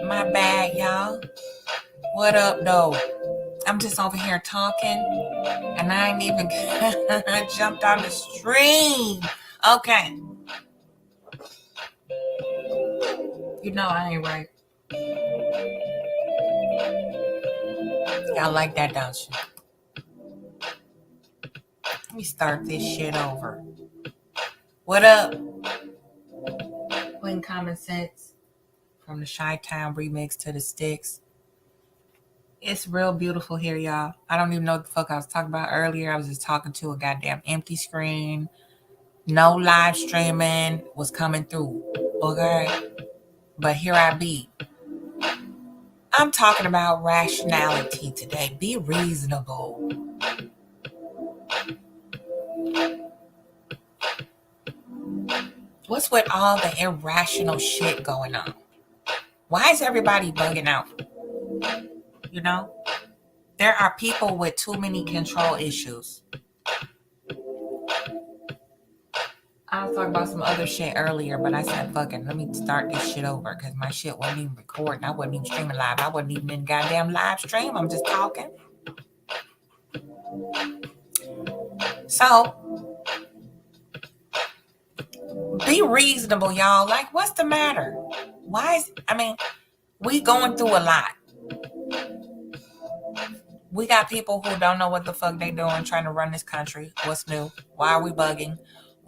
My bad, y'all. What up, though? I'm just over here talking, and I ain't even jumped on the stream. Okay. You know I ain't right. Y'all like that, don't you? Let me start this shit over. What up? Queen Common Sense from the Chi-Town remix to the Sticks. It's real beautiful here, y'all. I don't even know what the fuck I was talking about earlier. I was just talking to a goddamn empty screen. No live streaming was coming through. Okay? But here I be. I'm talking about rationality today. Be reasonable. What's with all the irrational shit going on? Why is everybody bugging out? You know? There are people with too many control issues. I was talking about some other shit earlier, but I said, fuck it, let me start this shit over because my shit wasn't even recording. I wasn't even streaming live. I wasn't even in goddamn live stream. I'm just talking. So, be reasonable, y'all. Like, what's the matter? We going through a lot. We got people who don't know what the fuck they doing trying to run this country. What's new? Why are we bugging?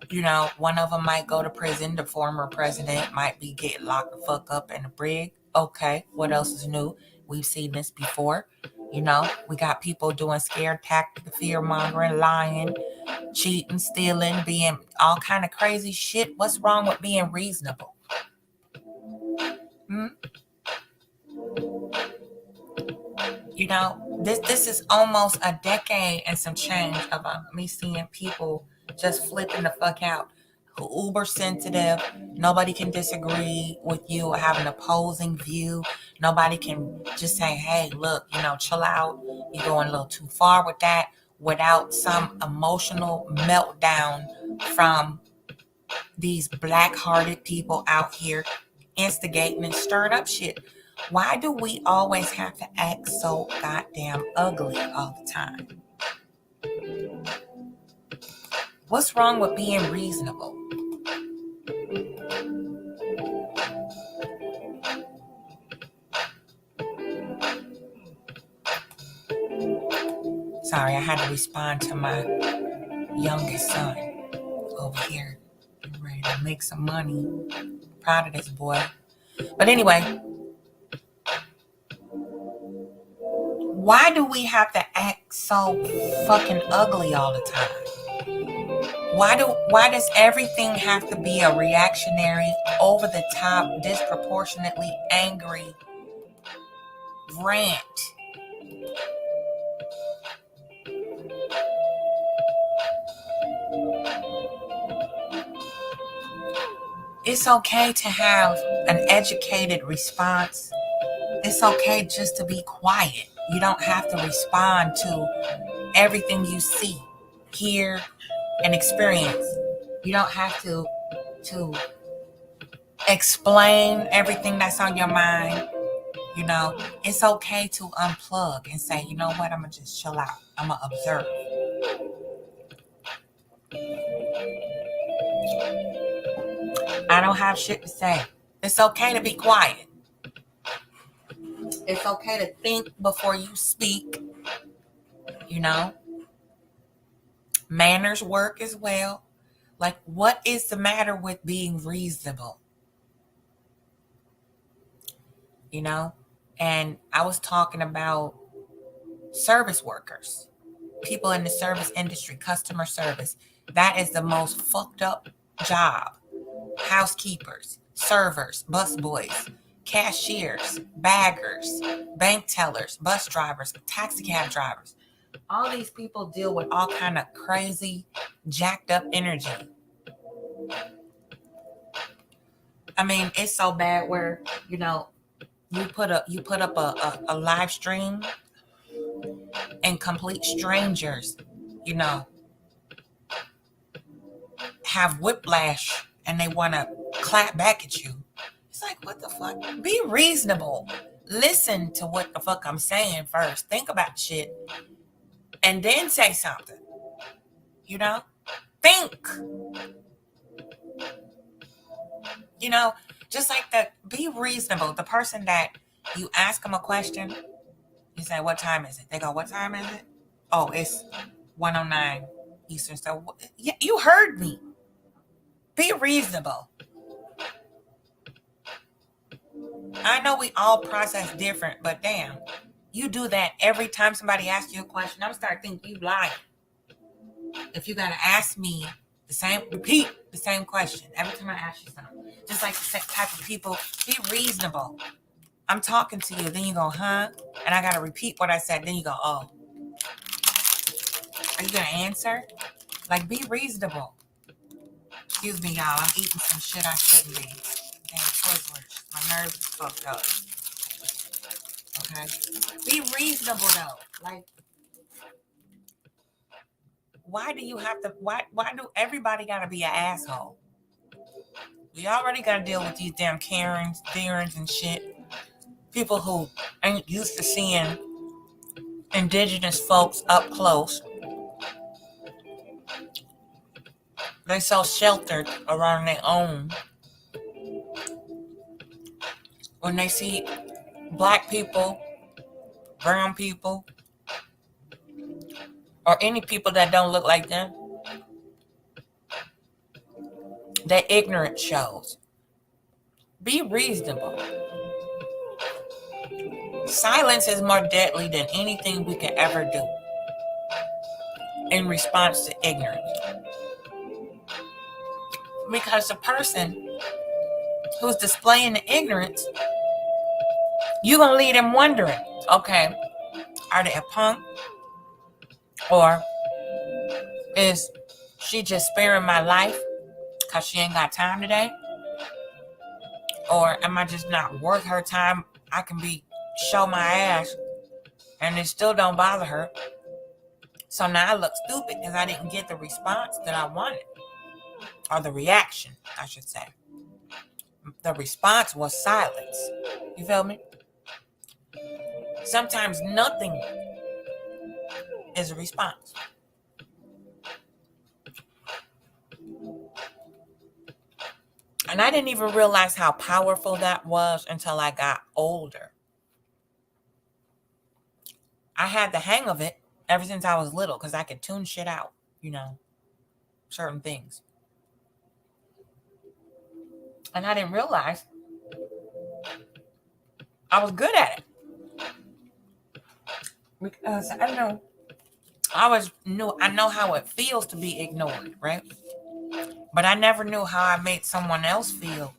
You know, one of them might go to prison. The former president might be getting locked the fuck up in a brig. Okay, what else is new? We've seen this before. You know, we got people doing scare tactics, fear mongering, lying, cheating, stealing, being all kind of crazy shit. What's wrong with being reasonable? Hmm? You know, this is almost a decade and some change of me seeing people just flipping the fuck out. Uber sensitive. Nobody can disagree with you or have an opposing view. Nobody can just say, hey, look, you know, chill out. You're going a little too far with that without some emotional meltdown from these black-hearted people out here instigating and stirring up shit. Why do we always have to act so goddamn ugly all the time? What's wrong with being reasonable? Sorry, I had to respond to my youngest son over here. Getting ready to make some money. Proud of this boy. But anyway, why do we have to act so fucking ugly all the time? Why does everything have to be a reactionary, over the top, disproportionately angry rant? It's okay to have an educated response. It's okay just to be quiet. You don't have to respond to everything you see, hear, and experience. You don't have to explain everything that's on your mind. You know, it's okay to unplug and say, you know what, I'm going to just chill out. I'm going to observe. I don't have shit to say. It's okay to be quiet. It's okay to think before you speak. You know, manners work as well. Like, what is the matter with being reasonable? You know, and I was talking about service workers, people in the service industry, customer service. That is the most fucked up job. Housekeepers, servers, busboys, cashiers, baggers, bank tellers, bus drivers, taxi cab drivers. All these people deal with all kind of crazy, jacked up energy. I mean, it's so bad where, you know, you put up a live stream and complete strangers, you know, have whiplash and they want to clap back at you. It's like, what the fuck? Be reasonable. Listen to what the fuck I'm saying first. Think about shit. And then say something. You know? Think. You know, just like that, be reasonable. The person that you ask them a question, you say, what time is it? They go, what time is it? Oh, it's 1:09 Eastern. So, yeah, you heard me. Be reasonable. I know we all process different, but damn, you do that every time somebody asks you a question. I'm starting to think you lying. If you gotta ask me repeat the same question every time I ask you something. Just like the type of people, be reasonable. I'm talking to you, then you go, huh? And I gotta repeat what I said, then you go, oh. Are you gonna answer? Like, be reasonable. Excuse me, y'all. I'm eating some shit I shouldn't be. Damn Twizzlers. My nerves is fucked up. Okay? Be reasonable, though. Like, why do you have to, why do everybody gotta be an asshole? We already gotta deal with these damn Karens, Darrens, and shit. People who ain't used to seeing indigenous folks up close. They so sheltered around their own. When they see black people, brown people, or any people that don't look like them, their ignorance shows. Be reasonable. Silence is more deadly than anything we can ever do in response to ignorance. Because the person who's displaying the ignorance, you're going to leave them wondering, okay, are they a punk? Or is she just sparing my life because she ain't got time today? Or am I just not worth her time? I can show my ass and it still don't bother her. So now I look stupid because I didn't get the response that I wanted. Or the reaction, I should say. The response was silence. You feel me? Sometimes nothing is a response. And I didn't even realize how powerful that was until I got older. I had the hang of it ever since I was little because I could tune shit out, certain things. And I didn't realize I was good at it. Because I know I know how it feels to be ignored, right? But I never knew how I made someone else feel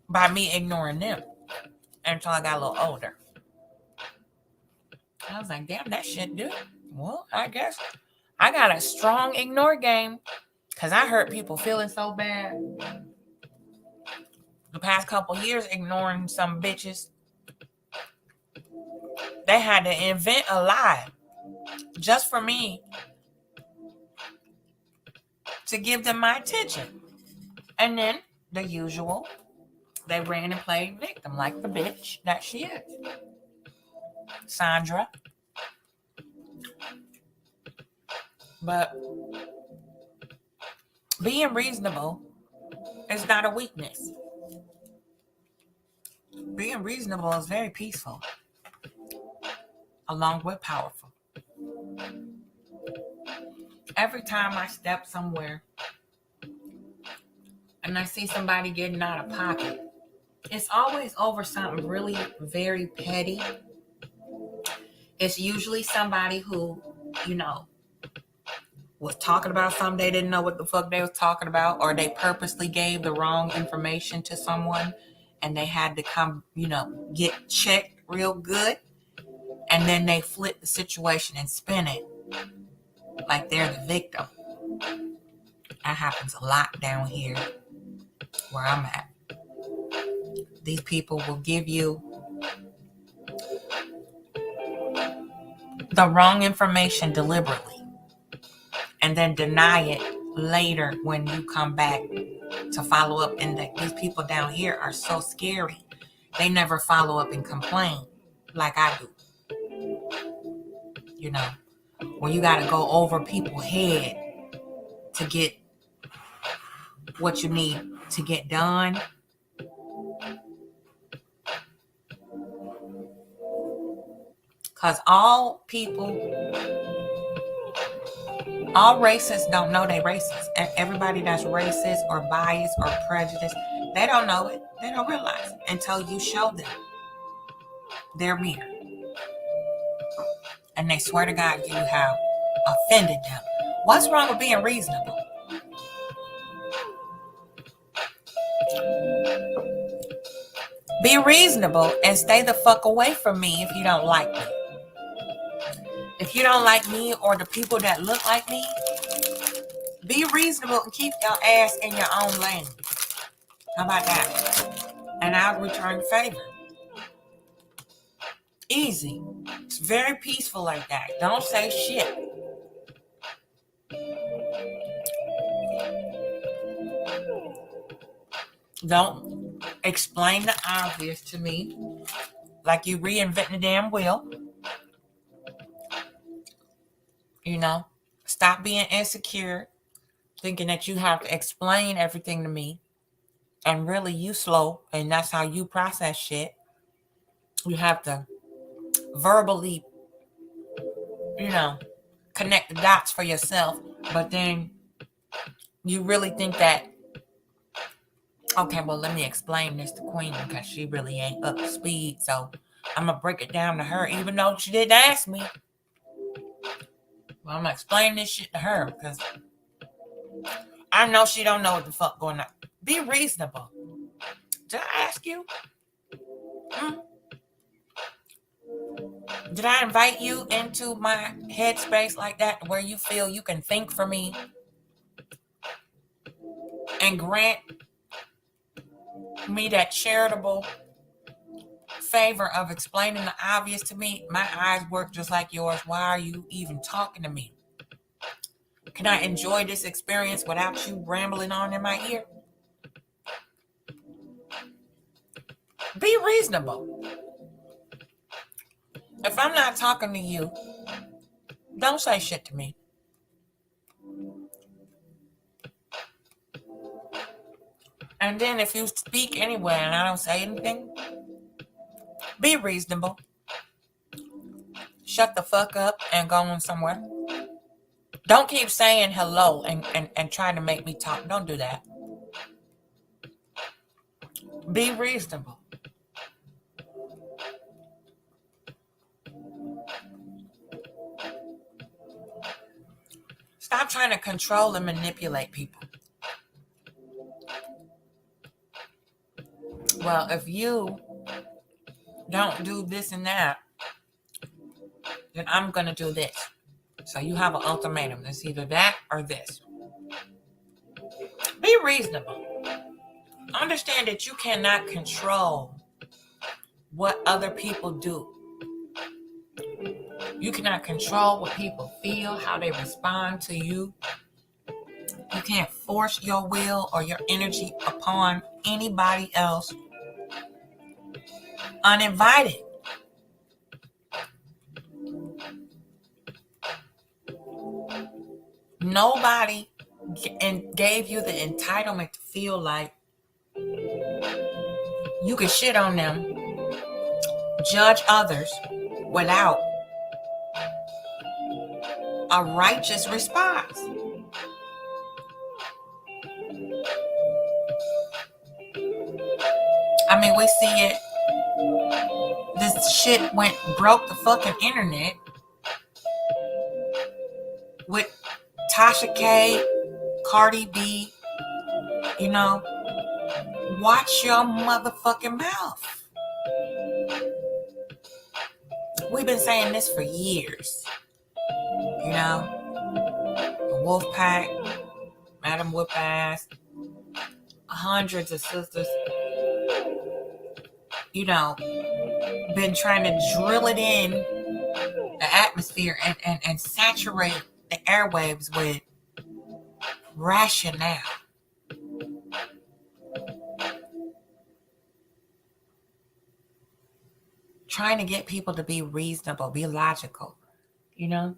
by me ignoring them until I got a little older. I was like, damn, that shit, dude. Well, I guess I got a strong ignore game because I hurt people feeling so bad. The past couple years ignoring some bitches. They had to invent a lie just for me to give them my attention. And then the usual, they ran and played victim like the bitch that she is. Sandra. But being reasonable is not a weakness. Being reasonable is very peaceful, along with powerful. Every time I step somewhere and I see somebody getting out of pocket, it's always over something really very petty. It's usually somebody who, was talking about something they didn't know what the fuck they was talking about, or they purposely gave the wrong information to someone and they had to come, get checked real good. And then they flip the situation and spin it like they're the victim. That happens a lot down here where I'm at. These people will give you the wrong information deliberately and then deny it later when you come back to follow up. And these people down here are so scary. They never follow up and complain like I do. You know, when you got to go over people's head to get what you need to get done. Because all racists don't know they racist. And everybody that's racist or biased or prejudiced, they don't know it. They don't realize it until you show them their mirror. And they swear to God you have offended them. What's wrong with being reasonable? Be reasonable and stay the fuck away from me if you don't like me. If you don't like me or the people that look like me, be reasonable and keep your ass in your own lane. How about that? And I'll return the favor. Easy. It's very peaceful like that. Don't say shit. Don't explain the obvious to me like you reinventing the damn wheel. You know, stop being insecure, thinking that you have to explain everything to me. And really, you slow, and that's how you process shit. You have to verbally, connect the dots for yourself. But then you really think that, okay, well, let me explain this to Queen because she really ain't up to speed. So I'm going to break it down to her, even though she didn't ask me. Well, I'm going to explain this shit to her because I know she don't know what the fuck going on. Be reasonable. Did I ask you? Did I invite you into my headspace like that where you feel you can think for me and grant me that charitable favor of explaining the obvious to me? My eyes work just like yours. Why are you even talking to me? Can I enjoy this experience without you rambling on in my ear? Be reasonable. If I'm not talking to you, don't say shit to me. And then if you speak anywhere and I don't say anything, be reasonable. Shut the fuck up and go on somewhere. Don't keep saying hello and trying to make me talk. Don't do that. Be reasonable. Stop trying to control and manipulate people. Well, if you don't do this and that, then I'm going to do this. So you have an ultimatum. It's either that or this. Be reasonable. Understand that you cannot control what other people do. You cannot control what people feel, how they respond to you. You can't force your will or your energy upon anybody else uninvited. Nobody gave you the entitlement to feel like you can shit on them, judge others without a righteous response. I mean, we see it. This shit broke the fucking internet with Tasha K, Cardi B. Watch your motherfucking mouth. We've been saying this for years. The Wolfpack, Madam Whoop-Ass, hundreds of sisters, been trying to drill it in the atmosphere and saturate the airwaves with rationale. Trying to get people to be reasonable, be logical, you know,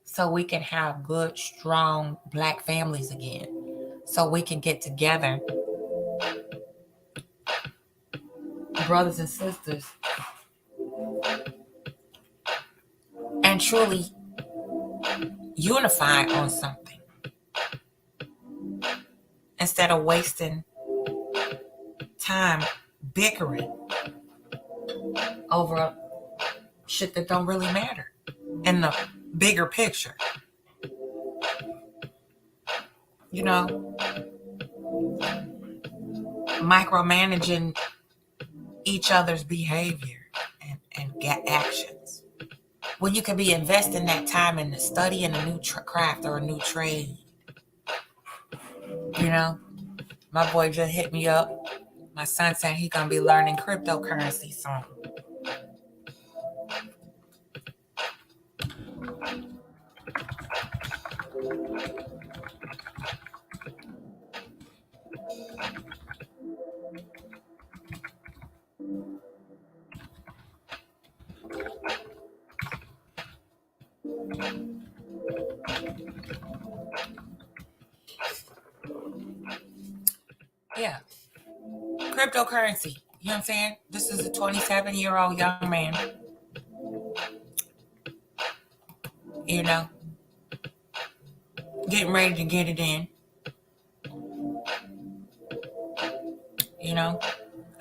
so we can have good, strong Black families again. So we can get together, brothers and sisters, and truly unify on something instead of wasting time bickering over shit that don't really matter in the bigger picture. You know, micromanaging each other's behavior and get actions. When you could be investing that time in the study in a new craft or a new trade. You know, my boy just hit me up. My son said he gonna be learning cryptocurrency soon. Yeah, cryptocurrency. You know what I'm saying? This is a 27-year-old young man. You know, getting ready to get it in. You know,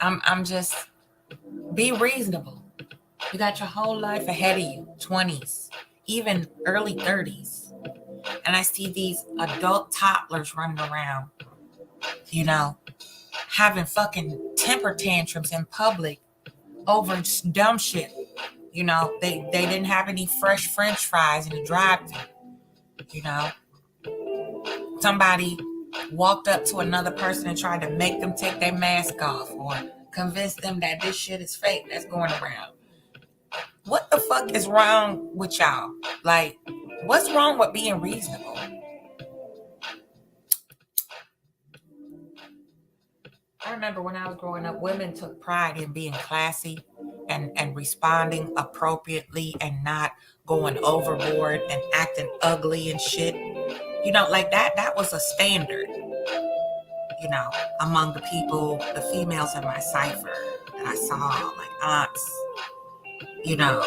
I'm just be reasonable. You got your whole life ahead of you, 20s, even early 30s. And I see these adult toddlers running around, you know, having fucking temper tantrums in public over dumb shit. You know, they didn't have any fresh French fries in the drive-thru. You know, somebody walked up to another person and tried to make them take their mask off or convince them that this shit is fake that's going around. What the fuck is wrong with y'all? Like, what's wrong with being reasonable? I remember when I was growing up, women took pride in being classy and responding appropriately and not going overboard and acting ugly and shit. You know, like that was a standard, you know, among the people, the females in my cipher that I saw, like aunts, you know,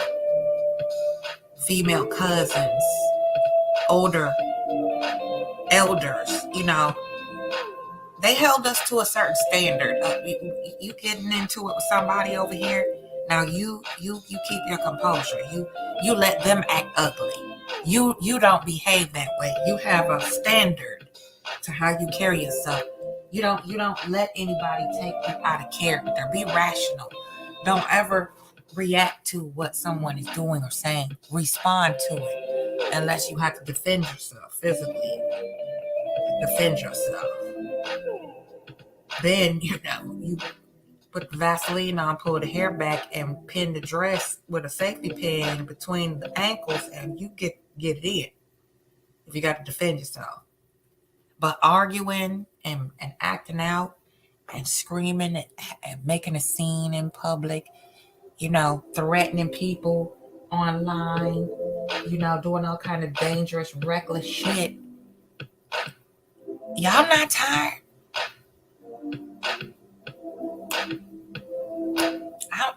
female cousins, older elders, you know, they held us to a certain standard. You getting into it with somebody over here, now you keep your composure. You let them act ugly. You don't behave that way. You have a standard to how you carry yourself. You don't let anybody take you out of character. Be rational. Don't ever react to what someone is doing or saying. Respond to it unless you have to defend yourself physically. Defend yourself. Then, you know, you put the Vaseline on, pull the hair back, and pin the dress with a safety pin between the ankles, and you get it in if you got to defend yourself. But arguing and acting out and screaming and making a scene in public, you know, threatening people online, you know, doing all kind of dangerous, reckless shit. Y'all not tired?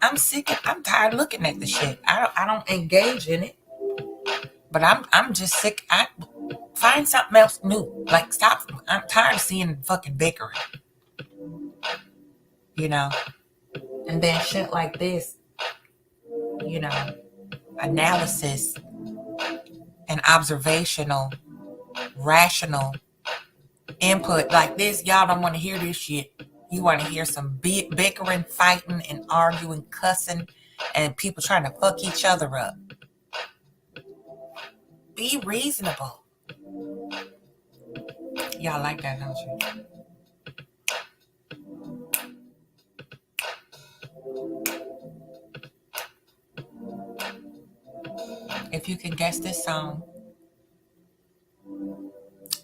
I'm sick. I'm tired looking at the shit. I don't engage in it, but I'm just sick. I find something else new. Like stop. I'm tired of seeing fucking bickering. You know, and then shit like this. You know, analysis and observational, rational input like this. Y'all don't want to hear this shit. You want to hear some bickering, fighting, and arguing, cussing, and people trying to fuck each other up. Be reasonable. Y'all like that, don't you? If you can guess this song,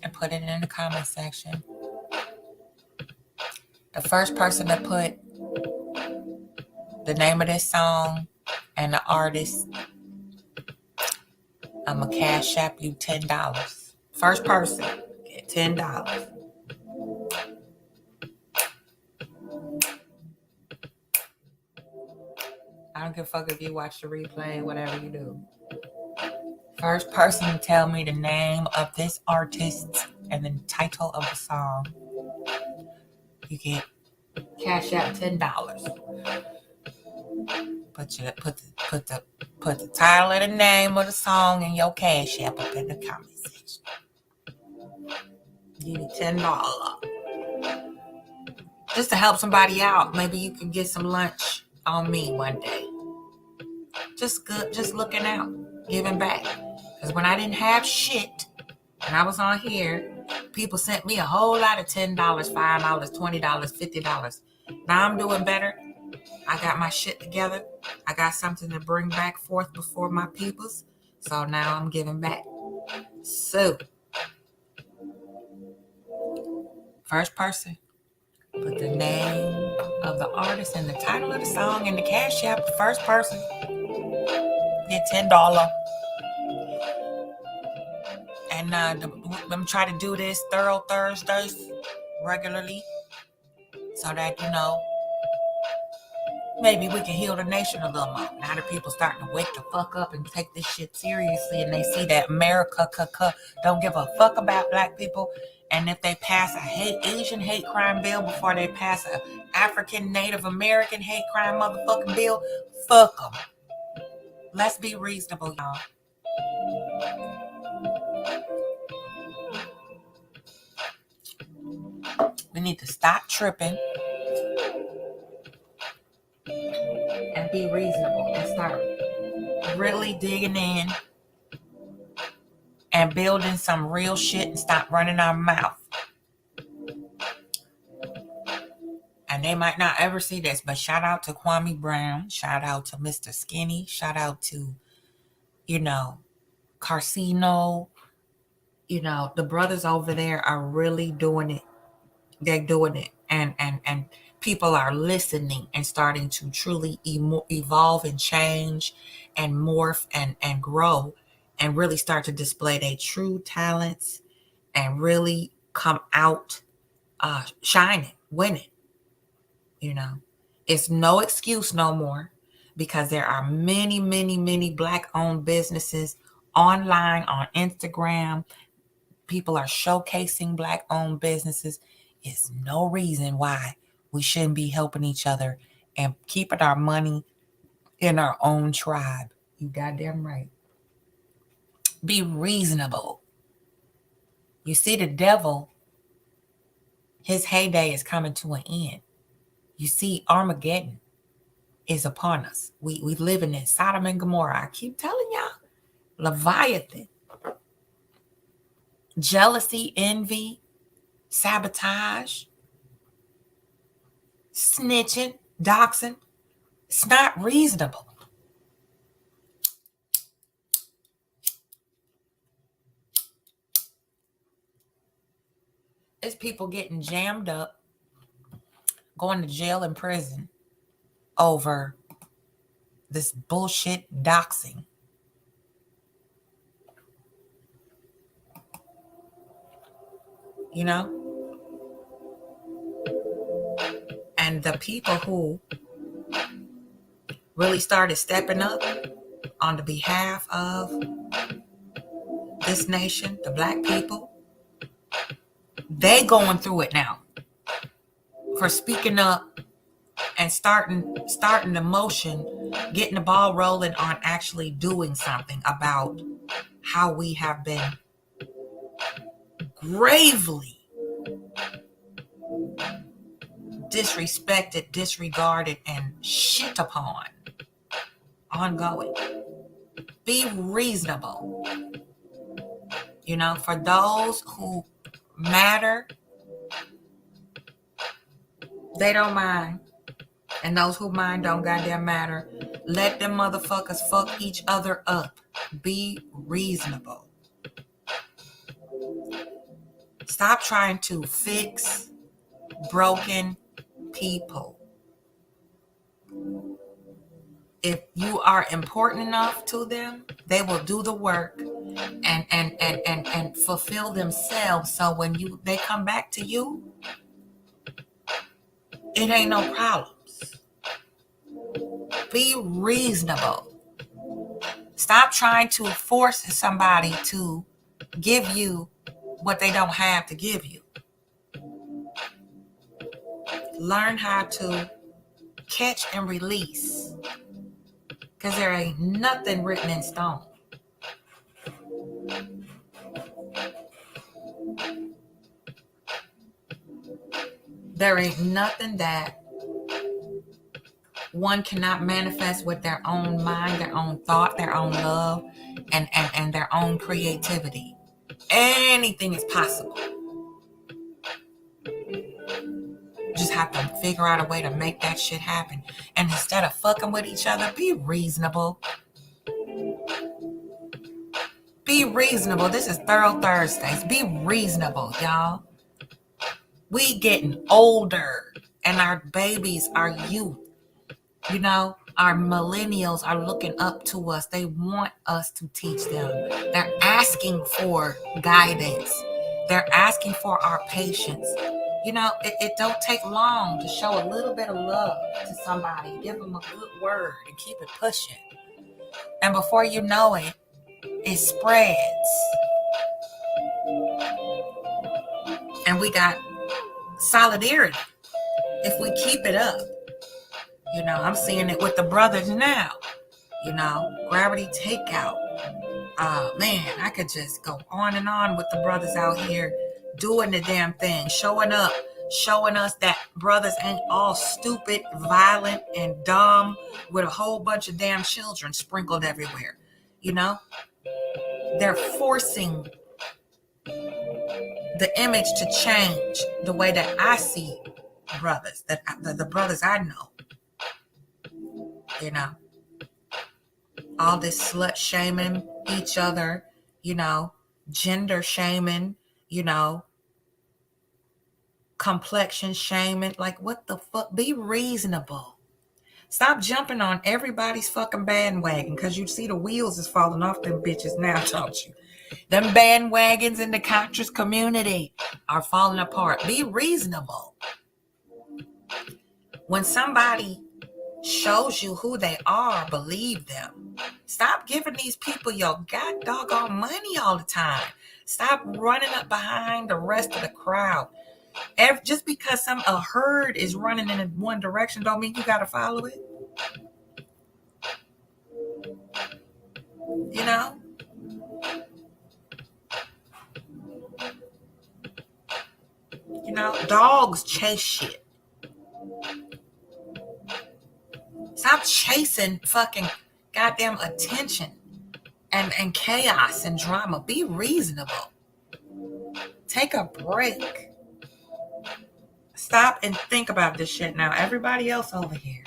and put it in the comment section. The first person to put the name of this song and the artist, I'm going to cash app you $10. First person, get $10. I don't give a fuck if you watch the replay, whatever you do. First person to tell me the name of this artist and the title of the song, you get cash out $10. Put the title and the name of the song and your cash app up in the comment section. Give me $10. Just to help somebody out. Maybe you can get some lunch on me one day. Just looking out, giving back. Because when I didn't have shit and I was on here, people sent me a whole lot of $10, $5, $20, $50. Now I'm doing better. I got my shit together. I got something to bring back forth before my peoples. So now I'm giving back. So, first person, put the name of the artist and the title of the song and the cash app. The first person, get $10. And I'm trying to do this Thorough Thursdays regularly so that, maybe we can heal the nation a little more. Now that people starting to wake the fuck up and take this shit seriously, and they see that America don't give a fuck about black people. And if they pass a Asian hate crime bill before they pass a African Native American hate crime motherfucking bill, fuck them. Let's be reasonable, y'all. We need to stop tripping and be reasonable and start really digging in and building some real shit and stop running our mouth. And they might not ever see this, but shout out to Kwame Brown, shout out to Mr. Skinny, shout out to, Carcino. The brothers over there are really doing it. They're doing it. And people are listening and starting to truly evolve and change and morph and grow and really start to display their true talents and really come out shining, winning. It's no excuse no more, because there are many, many, many Black-owned businesses online, on Instagram. People are showcasing Black-owned businesses. It's no reason why we shouldn't be helping each other and keeping our money in our own tribe. You goddamn right. Be reasonable. You see, the devil, his heyday is coming to an end. You see, Armageddon is upon us. We living in Sodom and Gomorrah. I keep telling y'all. Leviathan. Jealousy, envy, sabotage, snitching, doxing. It's not reasonable. It's people getting jammed up, going to jail and prison over this bullshit doxing. And the people who really started stepping up on the behalf of this nation, the Black people, they going through it now for speaking up and starting the motion, getting the ball rolling on actually doing something about how we have been gravely disrespected, disregarded, and shit upon ongoing. Be reasonable. For those who matter, they don't mind. And those who mind don't goddamn matter. Let them motherfuckers fuck each other up. Be reasonable. Stop trying to fix broken people. If you are important enough to them, they will do the work and fulfill themselves. So when they come back to you, it ain't no problems. Be reasonable. Stop trying to force somebody to give you what they don't have to give you. Learn how to catch and release, because there ain't nothing written in stone. There ain't nothing that one cannot manifest with their own mind, their own thought, their own love, and their own creativity. Anything is possible. Just have to figure out a way to make that shit happen. And instead of fucking with each other, be reasonable. Be reasonable. This is Thorough Thursdays. Be reasonable, y'all. We getting older, and our babies, our youth, our millennials are looking up to us. They want us to teach them. They're asking for guidance. They're asking for our patience. It don't take long to show a little bit of love to somebody. Give them a good word and keep it pushing. And before you know it, it spreads. And we got solidarity if we keep it up. I'm seeing it with the brothers now. Gravity Takeout. Man, I could just go on and on with the brothers out here doing the damn thing, showing up, showing us that brothers ain't all stupid, violent, and dumb with a whole bunch of damn children sprinkled everywhere. They're forcing the image to change the way that I see brothers, the brothers I know. All this slut shaming each other, gender shaming, complexion shaming. Like, what the fuck? Be reasonable. Stop jumping on everybody's fucking bandwagon, because you see the wheels is falling off them bitches now, don't you? Them bandwagons in the conscious community are falling apart. Be reasonable. When somebody shows you who they are, believe them. Stop giving these people your god doggone money all the time. Stop running up behind the rest of the crowd. Just because a herd is running in one direction don't mean you gotta follow it. Dogs chase shit. Stop chasing fucking goddamn attention and chaos and drama. Be reasonable. Take a break. Stop and think about this shit now. Everybody else over here,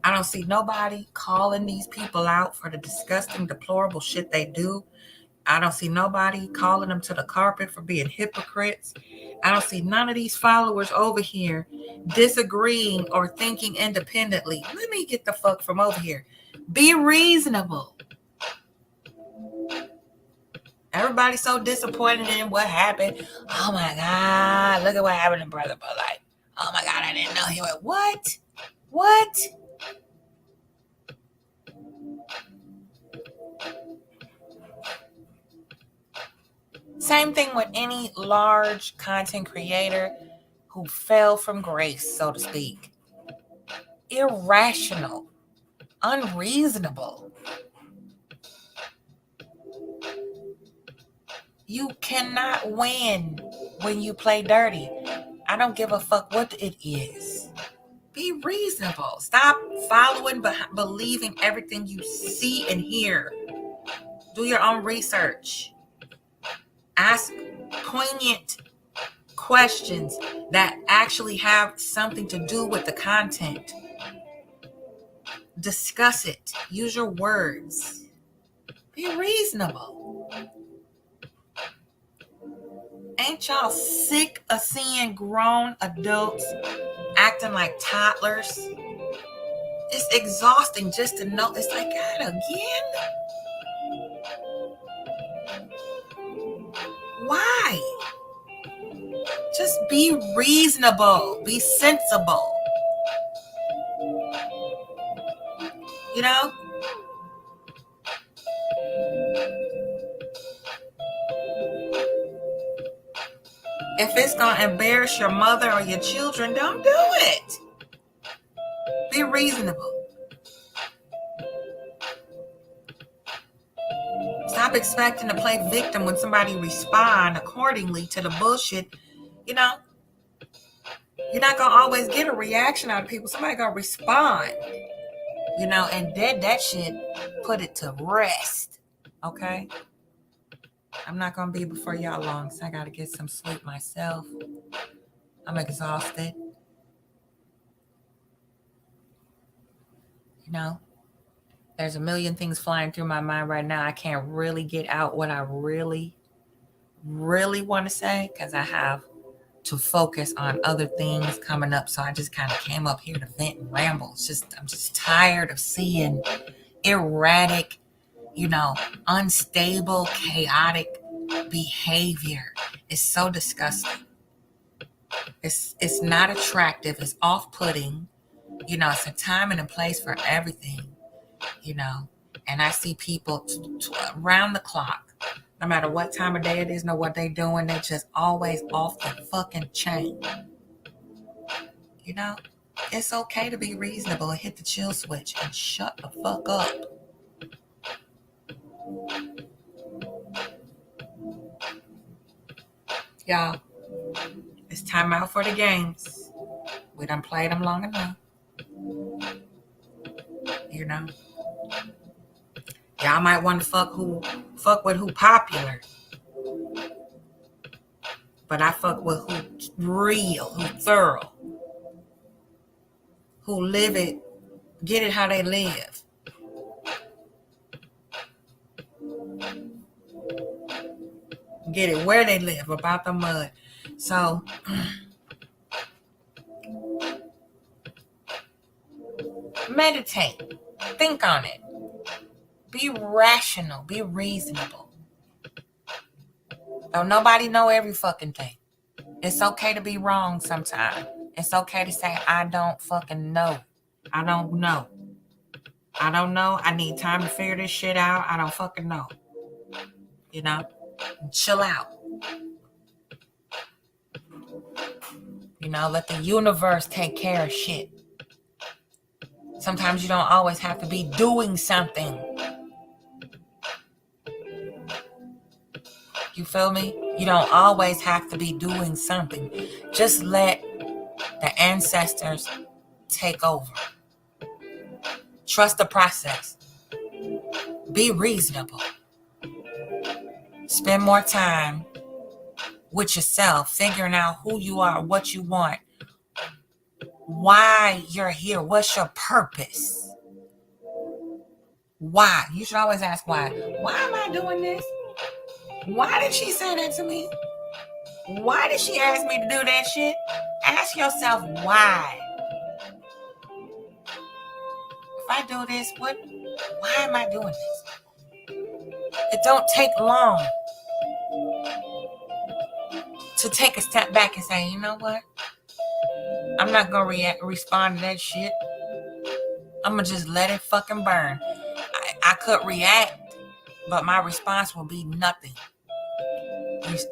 I don't see nobody calling these people out for the disgusting, deplorable shit they do. I don't see nobody calling them to the carpet for being hypocrites. I don't see none of these followers over here disagreeing or thinking independently. Let me get the fuck from over here. Be reasonable. Everybody's so disappointed in what happened. Oh my God, look at what happened to Brother But like, oh my God, I didn't know he went, what? What? Same thing with any large content creator who fell from grace, so to speak. Irrational, unreasonable. You cannot win when you play dirty. I don't give a fuck what it is. Be reasonable. Stop following, believing everything you see and hear. Do your own research. Ask poignant questions that actually have something to do with the content. Discuss it. Use your words. Be reasonable. Ain't y'all sick of seeing grown adults acting like toddlers? It's exhausting just to know. It's like, God, again? Why? Just be reasonable. Be sensible. You know? If it's going to embarrass your mother or your children, don't do it. Be reasonable. Stop expecting to play victim when somebody respond accordingly to the bullshit. You know, you're not going to always get a reaction out of people. Somebody going to respond, you know, and then that shit, put it to rest. Okay? I'm not going to be before y'all long, so I got to get some sleep myself. I'm exhausted. You know, there's a million things flying through my mind right now. I can't really get out what I really want to say because I have to focus on other things coming up. So I just kind of came up here to vent and ramble. I'm just tired of seeing erratic, you know, unstable, chaotic behavior. It's so disgusting. It's not attractive. It's off-putting. You know, it's a time and a place for everything, you know. And I see people around the clock, no matter what time of day it is, know what they're doing. They just always off the fucking chain. You know, it's okay to be reasonable and hit the chill switch and shut the fuck up. Y'all, it's time out for the games. We done played them long enough. You know, y'all might want to fuck with who popular, but I fuck with who real, who thorough, who live it, get it how they live. Get it where they live, about the mud. So meditate, think on it, be rational, be reasonable. Don't nobody know every fucking thing. It's okay to be wrong sometimes. It's okay to say, I don't fucking know. I don't know. I need time to figure this shit out. I don't fucking know. You know? Chill out. You know, let the universe take care of shit. Sometimes you don't always have to be doing something. You feel me? You don't always have to be doing something. Just let the ancestors take over. Trust the process. Be reasonable. Spend more time with yourself, figuring out who you are, what you want, why you're here, what's your purpose. Why? You should always ask why. Why am I doing this? Why did she say that to me? Why did she ask me to do that shit? Ask yourself why. If I do this, why am I doing this? It don't take long to take a step back and say, you know what? I'm not going to respond to that shit. I'm going to just let it fucking burn. I could react, but my response will be nothing.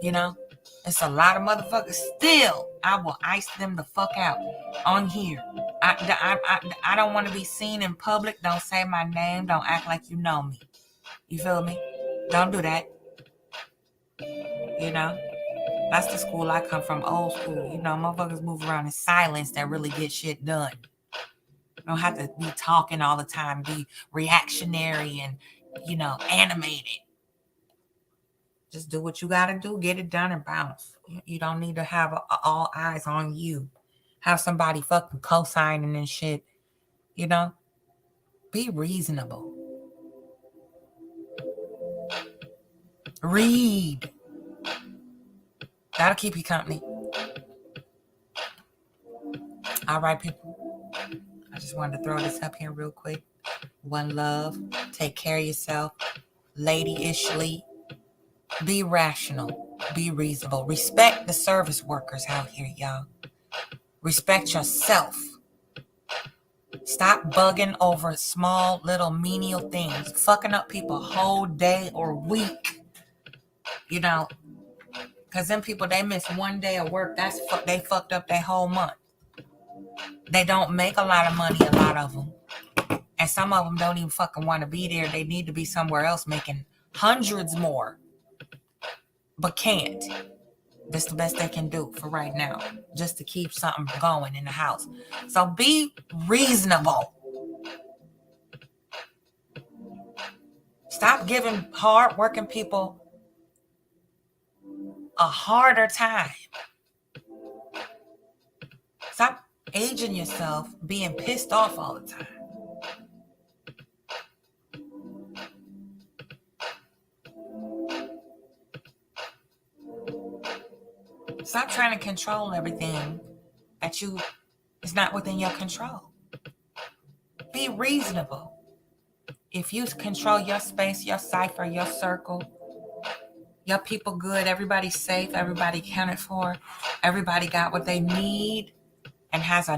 You know? It's a lot of motherfuckers. Still, I will ice them the fuck out on here. I don't want to be seen in public. Don't say my name. Don't act like you know me. You feel me? Don't do that. You know? That's the school I come from, old school. You know, motherfuckers move around in silence that really get shit done. You don't have to be talking all the time, be reactionary and, you know, animated. Just do what you gotta do, get it done and bounce. You don't need to have all eyes on you. Have somebody fucking co-signing and shit. You know? Be reasonable. Read. That'll keep you company. All right, people. I just wanted to throw this up here real quick. One love. Take care of yourself. Lady-ishly. Be rational. Be reasonable. Respect the service workers out here, y'all. Respect yourself. Stop bugging over small little menial things. Fucking up people whole day or week. You know, because them people, they miss one day of work. They fucked up their whole month. They don't make a lot of money, a lot of them. And some of them don't even fucking want to be there. They need to be somewhere else making hundreds more. But can't. That's the best they can do for right now. Just to keep something going in the house. So be reasonable. Stop giving hard-working people a harder time. Stop aging yourself, being pissed off all the time. Stop trying to control everything that is not within your control. Be reasonable. If you control your space, your cipher, your circle, your people good, everybody's safe, everybody accounted for, everybody got what they need, and have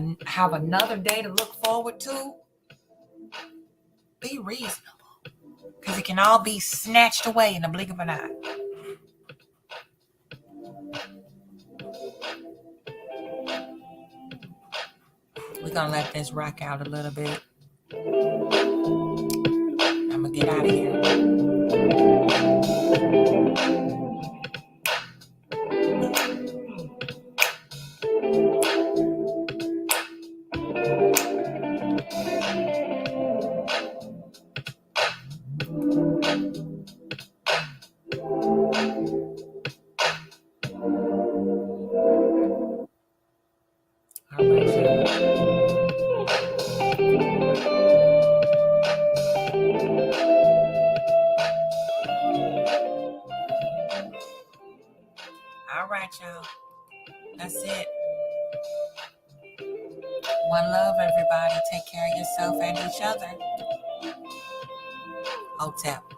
another day to look forward to, be reasonable. Because it can all be snatched away in the blink of an eye. We're going to let this rock out a little bit. I'm going to get out of here. All right, y'all. That's it. One love, everybody. Take care of yourself and each other. Hotep.